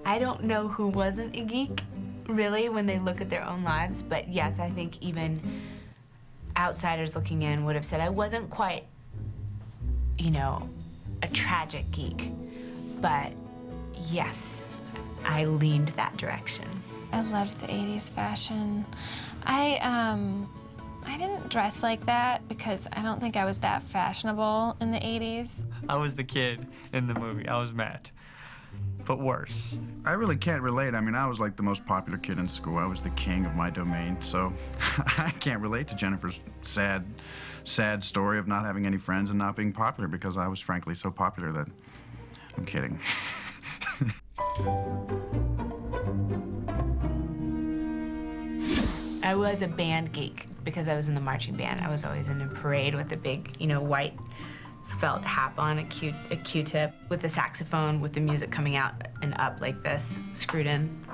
I don't know who wasn't a geek, really, when they look at their own lives, but yes, I think even outsiders looking in would have said I wasn't quite, you know, a tragic geek, but yes, I leaned that direction. I loved the 80s fashion. I didn't dress like that because I don't think I was that fashionable in the 80s. I was the kid in the movie. I was Matt, but worse. I really can't relate. I mean, I was like the most popular kid in school. I was the king of my domain, so I can't relate to Jennifer's sad story of not having any friends and not being popular because I was frankly so popular that I'm kidding. I was a band geek because I was in the marching band. I was always in a parade with a big, you know, white felt hat on, a Q-tip, with the saxophone, with the music coming out and up like this, screwed in.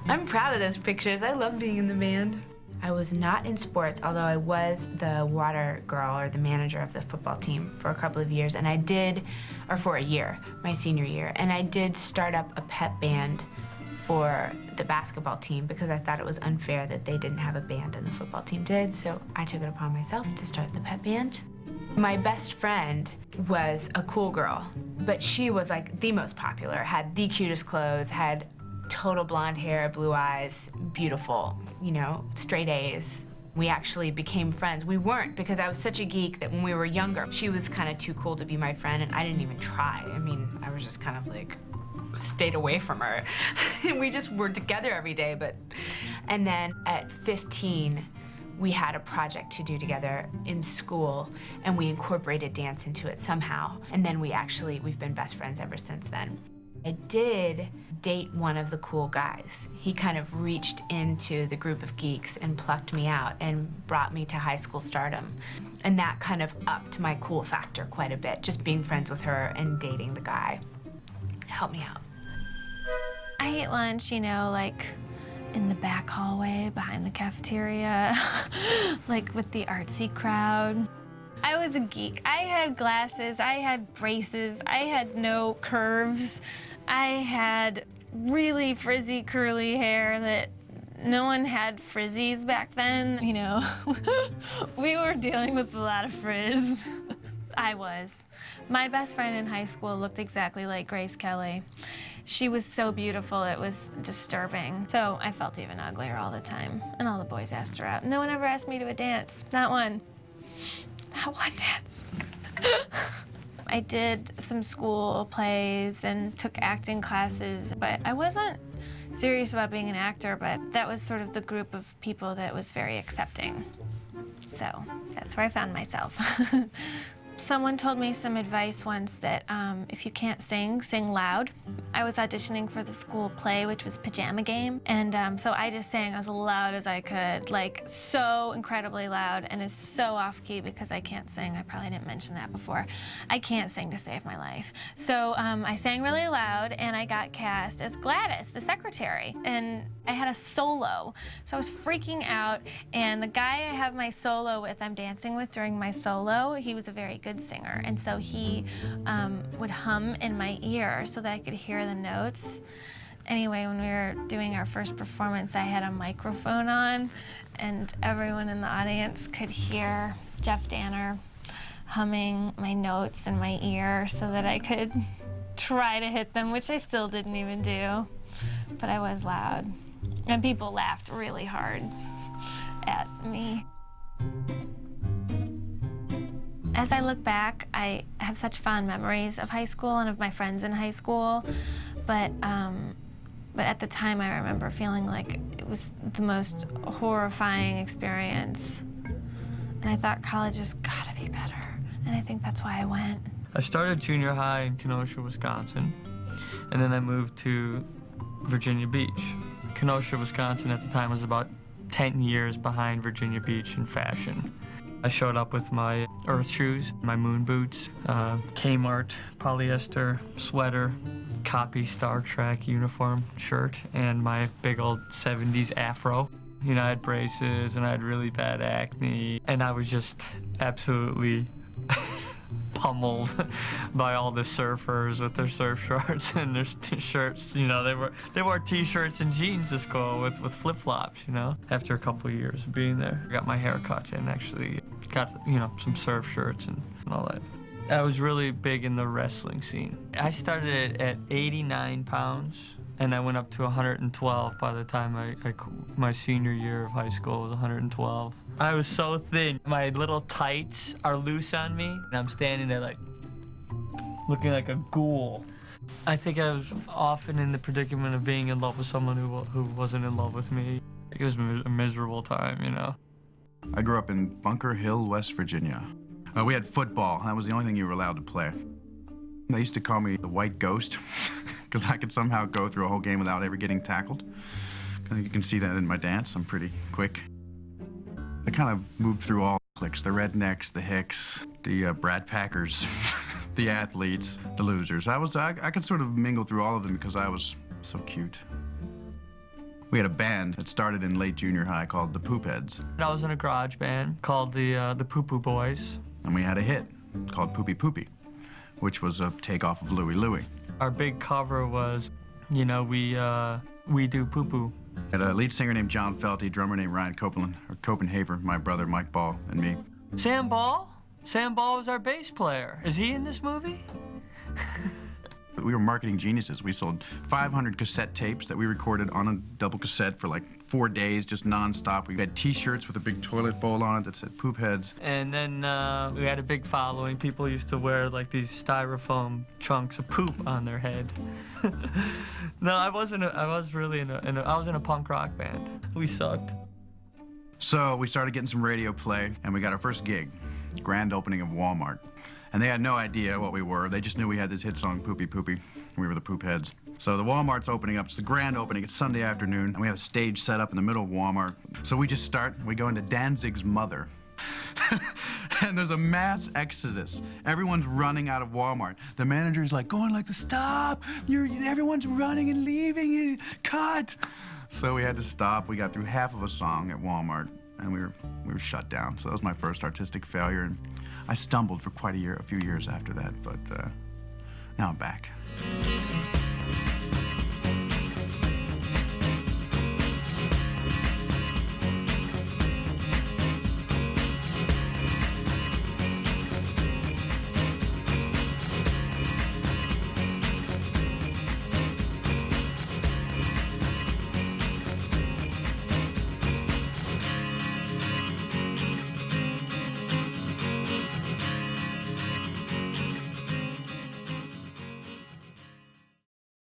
I'm proud of those pictures. I love being in the band. I was not in sports, although I was the water girl or the manager of the football team for a couple of years, and I did, or for a year, my senior year, and I did start up a pep band for the basketball team because I thought it was unfair that they didn't have a band and the football team did, so I took it upon myself to start the pep band. My best friend was a cool girl, but she was like the most popular, had the cutest clothes, had total blonde hair, blue eyes, beautiful, you know, straight A's. We actually became friends. We weren't because I was such a geek that when we were younger, she was kind of too cool to be my friend and I didn't even try. I mean, I was just kind of like, stayed away from her. We just were together every day, and then at 15, we had a project to do together in school, and we incorporated dance into it somehow. And then we've been best friends ever since then. I did date one of the cool guys. He kind of reached into the group of geeks and plucked me out and brought me to high school stardom. And that kind of upped my cool factor quite a bit, just being friends with her and dating the guy. Helped me out. I ate lunch, you know, like in the back hallway behind the cafeteria, like with the artsy crowd. I was a geek. I had glasses, I had braces, I had no curves. I had really frizzy, curly hair that no one had frizzies back then, you know. We were dealing with a lot of frizz. I was. My best friend in high school looked exactly like Grace Kelly. She was so beautiful, it was disturbing. So I felt even uglier all the time, and all the boys asked her out. No one ever asked me to a dance, not one. Not one dance. I did some school plays and took acting classes, but I wasn't serious about being an actor, but that was sort of the group of people that was very accepting. So that's where I found myself. Someone told me some advice once that if you can't sing, sing loud. I was auditioning for the school play, which was Pajama Game, and so I just sang as loud as I could, like so incredibly loud, and is so off-key because I can't sing. I probably didn't mention that before. I can't sing to save my life. So I sang really loud, and I got cast as Gladys, the secretary, and I had a solo. So I was freaking out, and the guy I have my solo with, I'm dancing with during my solo, he was a very good singer, and so he would hum in my ear so that I could hear the notes. Anyway, when we were doing our first performance, I had a microphone on, and everyone in the audience could hear Jeff Danner humming my notes in my ear so that I could try to hit them, which I still didn't even do, but I was loud. And people laughed really hard at me. As I look back, I have such fond memories of high school and of my friends in high school, but at the time I remember feeling like it was the most horrifying experience. And I thought college has gotta be better, and I think that's why I went. I started junior high in Kenosha, Wisconsin, and then I moved to Virginia Beach. Kenosha, Wisconsin at the time was about 10 years behind Virginia Beach in fashion. I showed up with my earth shoes, my moon boots, Kmart polyester sweater, copy Star Trek uniform shirt, and my big old 70s afro. You know, I had braces and I had really bad acne, and I was just absolutely pummeled by all the surfers with their surf shorts and their shirts. You know, they wore t-shirts and jeans to school with flip-flops, you know. After a couple of years of being there, I got my hair cut and actually got, you know, some surf shirts and all that. I was really big in the wrestling scene. I started at 89 pounds, and I went up to 112 by the time my senior year of high school was 112. I was so thin. My little tights are loose on me, and I'm standing there like, looking like a ghoul. I think I was often in the predicament of being in love with someone who wasn't in love with me. It was a miserable time, you know. I grew up in Bunker Hill, West Virginia. We had football. That was the only thing you were allowed to play. They used to call me the White Ghost because I could somehow go through a whole game without ever getting tackled. You can see that in my dance. I'm pretty quick. I kind of moved through all cliques, the rednecks, the hicks, the Brad Packers, the athletes, the losers. I could sort of mingle through all of them because I was so cute. We had a band that started in late junior high called the Poop Heads. I was in a garage band called the Poo Poo Boys. And we had a hit called Poopy Poopy, which was a takeoff of Louie Louie. Our big cover was, you know, we do poo poo. Had a lead singer named John Felty, drummer named Ryan Copenhaver, my brother Mike Ball, and me. Sam Ball? Sam Ball was our bass player. Is he in this movie? We were marketing geniuses. We sold 500 cassette tapes that we recorded on a double cassette for like 4 days, just nonstop. We had T-shirts with a big toilet bowl on it that said Poop Heads. And then we had a big following. People used to wear like these styrofoam chunks of poop on their head. No, I was in a punk rock band. We sucked. So we started getting some radio play, and we got our first gig, grand opening of Walmart. And they had no idea what we were. They just knew we had this hit song, Poopy Poopy. We were the Poop Heads. So the Walmart's opening up. It's the grand opening. It's Sunday afternoon, and we have a stage set up in the middle of Walmart. So we just start. We go into Danzig's Mother. And there's a mass exodus. Everyone's running out of Walmart. The manager's like going like, stop! Everyone's running and leaving. Cut! So we had to stop. We got through half of a song at Walmart, and we were shut down. So that was my first artistic failure. And I stumbled for quite a few years after that, but now I'm back.